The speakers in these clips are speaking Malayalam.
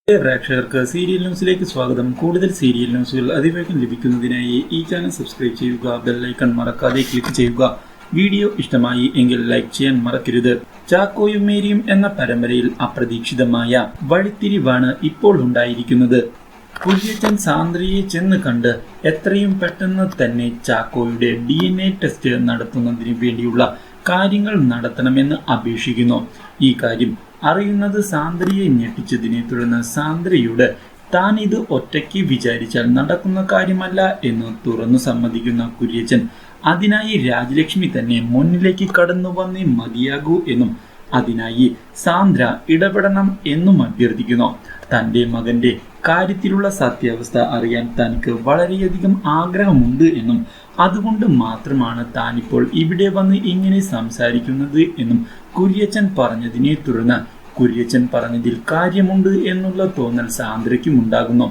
പ്രേക്ഷകർക്ക് സീരിയൽ ന്യൂസിലേക്ക് സ്വാഗതം. കൂടുതൽ സീരിയൽ ന്യൂസുകൾ അതിവേഗം ലഭിക്കുന്നതിനായി ഈ ചാനൽ സബ്സ്ക്രൈബ് ചെയ്യുക, ബെല്ലൈക്കൺ മറക്കാതെ ക്ലിക്ക് ചെയ്യുക. വീഡിയോ ഇഷ്ടമായി എങ്കിൽ ലൈക്ക് ചെയ്യാൻ മറക്കരുത്. ചാക്കോയും മേരിയും എന്ന പരമ്പരയിൽ അപ്രതീക്ഷിതമായ വഴിത്തിരിവാണ് ഇപ്പോൾ ഉണ്ടായിരിക്കുന്നത്. കുര്യച്ചൻ സാന്ദ്രയെ ചെന്ന് കണ്ട് എത്രയും പെട്ടെന്ന് തന്നെ ചാക്കോയുടെ DNA ടെസ്റ്റ് നടത്തുന്നതിന് വേണ്ടിയുള്ള കാര്യങ്ങൾ നടത്തണമെന്ന് അപേക്ഷിക്കുന്നു. ഈ കാര്യം അറിയുന്നത് സാന്ദ്രയെ ഞെട്ടിച്ചതിനെ തുടർന്ന് സാന്ദ്രയോട് താൻ ഇത് ഒറ്റയ്ക്ക് വിചാരിച്ചാൽ നടക്കുന്ന കാര്യമല്ല എന്ന് തുറന്നു സമ്മതിക്കുന്ന കുര്യച്ചൻ അതിനായി രാജലക്ഷ്മി തന്നെ മുന്നിലേക്ക് കടന്നു വന്നേ മതിയാകൂ എന്നും അതിനായി സാന്ദ്ര ഇടപെടണം എന്നും അഭ്യർത്ഥിക്കുന്നു. തന്റെ മകന്റെ കാര്യത്തിലുള്ള സത്യാവസ്ഥ അറിയാൻ തനിക്ക് വളരെയധികം ആഗ്രഹമുണ്ട് എന്നും അതുകൊണ്ട് മാത്രമാണ് താനിപ്പോൾ ഇവിടെ വന്ന് ഇങ്ങനെ സംസാരിക്കുന്നത് എന്നും കുര്യച്ചൻ പറഞ്ഞതിനെ തുടർന്ന് കുര്യച്ചൻ പറഞ്ഞതിൽ കാര്യമുണ്ട് എന്നുള്ള തോന്നൽ സാന്ദ്രയ്ക്കും ഉണ്ടാകുന്നു.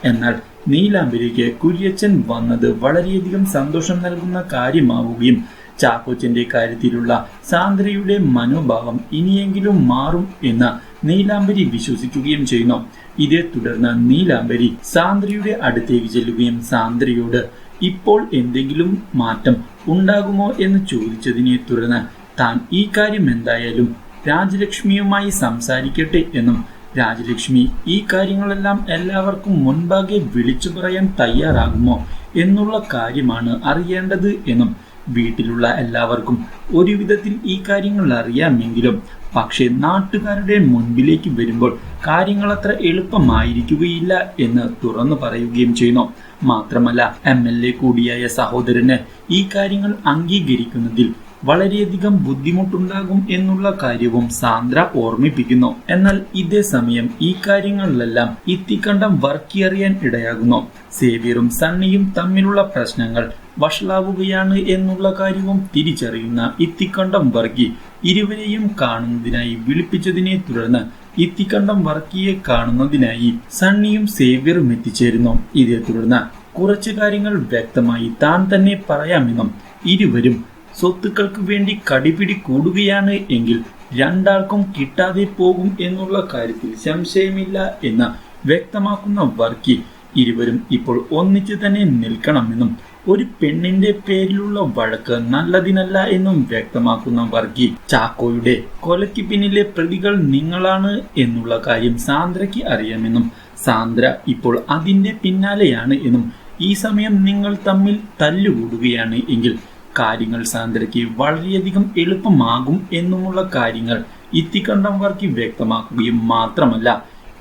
എന്നാൽ നീലാംബരിക്ക് കുര്യച്ചൻ വന്നത് വളരെയധികം സന്തോഷം നൽകുന്ന കാര്യമാവുകയും ചാക്കോച്ചന്റെ കാര്യത്തിലുള്ള സാന്ദ്രയുടെ മനോഭാവം ഇനിയെങ്കിലും മാറും എന്ന് നീലാംബരി വിശ്വസിക്കുകയും ചെയ്യുന്നു. ഇതേ തുടർന്ന് നീലാംബരി സാന്ദ്രയുടെ അടുത്തേക്ക് ചെല്ലുകയും സാന്ദ്രയോട് ഇപ്പോൾ എന്തെങ്കിലും മാറ്റം ഉണ്ടാകുമോ എന്ന് ചോദിച്ചതിനെ തുടർന്ന് താൻ ഈ കാര്യം എന്തായാലും രാജലക്ഷ്മിയുമായി സംസാരിക്കട്ടെ എന്നും രാജലക്ഷ്മി ഈ കാര്യങ്ങളെല്ലാം എല്ലാവർക്കും മുൻപാകെ വിളിച്ചു പറയാൻ തയ്യാറാകുമോ എന്നുള്ള കാര്യമാണ് അറിയേണ്ടത് എന്നും വീട്ടിലുള്ള എല്ലാവർക്കും ഒരു വിധത്തിൽ ഈ കാര്യങ്ങൾ അറിയാമെങ്കിലും പക്ഷെ നാട്ടുകാരുടെ മുൻപിലേക്ക് വരുമ്പോൾ കാര്യങ്ങൾ അത്ര എളുപ്പമായിരിക്കുകയില്ല എന്ന് തുറന്നു പറയുകയും ചെയ്യുന്നു. മാത്രമല്ല MLA കൂടിയായ സഹോദരന് ഈ കാര്യങ്ങൾ അംഗീകരിക്കുന്നതിൽ വളരെയധികം ബുദ്ധിമുട്ടുണ്ടാകും എന്നുള്ള കാര്യവും സാന്ദ്ര ഓർമ്മിപ്പിക്കുന്നു. എന്നാൽ ഇതേ സമയം ഈ കാര്യങ്ങളിലെല്ലാം ഇത്തിക്കണ്ടം വർക്കി അറിയാൻ ഇടയാകുന്നു. സേവ്യറും സണ്ണിയും തമ്മിലുള്ള പ്രശ്നങ്ങൾ വഷളാവുകയാണ് എന്നുള്ള കാര്യവും തിരിച്ചറിയുന്ന ഇത്തിക്കണ്ടം വർക്കി ഇരുവരെയും കാണുന്നതിനായി വിളിപ്പിച്ചതിനെ തുടർന്ന് ഇത്തിക്കണ്ടം വർക്കിയെ കാണുന്നതിനായി സണ്ണിയും സേവ്യറും എത്തിച്ചേരുന്നു. ഇതേ തുടർന്ന് കുറച്ചു കാര്യങ്ങൾ വ്യക്തമായി താൻ തന്നെ പറയാമെന്നും ഇരുവരും സ്വത്തുക്കൾക്ക് വേണ്ടി കടിപിടി കൂടുകയാണ് എങ്കിൽ രണ്ടാൾക്കും കിട്ടാതെ പോകും എന്നുള്ള കാര്യത്തിൽ സംശയമില്ല എന്ന് വ്യക്തമാക്കുന്ന വർക്കി ഇരുവരും ഇപ്പോൾ ഒന്നിച്ചു തന്നെ നിൽക്കണമെന്നും ഒരു പെണ്ണിന്റെ പേരിലുള്ള വഴക്ക് നല്ലതിനല്ല എന്നും വ്യക്തമാക്കുന്ന വർക്കി ചാക്കോയുടെ കൊലയ്ക്ക് പിന്നിലെ പ്രതികൾ നിങ്ങളാണ് എന്നുള്ള കാര്യം സാന്ദ്രയ്ക്ക് അറിയാമെന്നും സാന്ദ്ര ഇപ്പോൾ അതിന്റെ പിന്നാലെയാണ് എന്നും ഈ സമയം നിങ്ങൾ തമ്മിൽ തല്ലുകൂടുകയാണ് എങ്കിൽ കാര്യങ്ങൾ സാന്ദ്രയ്ക്ക് വളരെയധികം എളുപ്പമാകും എന്നുമുള്ള കാര്യങ്ങൾ ഇത്തിക്കണ്ടം വർക്കി വ്യക്തമാക്കുകയും മാത്രമല്ല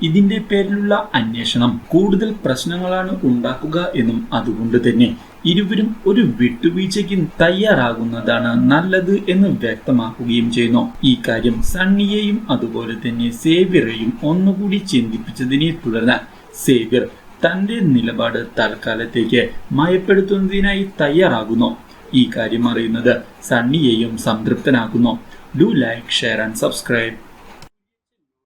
ഇതിന്റെ പേരിലുള്ള അന്വേഷണം കൂടുതൽ പ്രശ്നങ്ങളാണ് ഉണ്ടാക്കുക എന്നും അതുകൊണ്ട് തന്നെ ഇരുവരും ഒരു വിട്ടുവീഴ്ചയ്ക്ക് തയ്യാറാകുന്നതാണ് നല്ലത് എന്ന് വ്യക്തമാക്കുകയും ചെയ്യുന്നു. ഈ കാര്യം സണ്ണിയെയും അതുപോലെ തന്നെ സേവ്യറെയും ഒന്നുകൂടി ചിന്തിപ്പിച്ചതിനെ തുടർന്ന് സേവ്യർ തന്റെ നിലപാട് തൽക്കാലത്തേക്ക് മയപ്പെടുത്തുന്നതിനായി തയ്യാറാകുന്നു. ഈ കാര്യം അറിയുന്നത് സണ്ണിയെയും സംതൃപ്തനാക്കുന്നു. Do like, share and subscribe.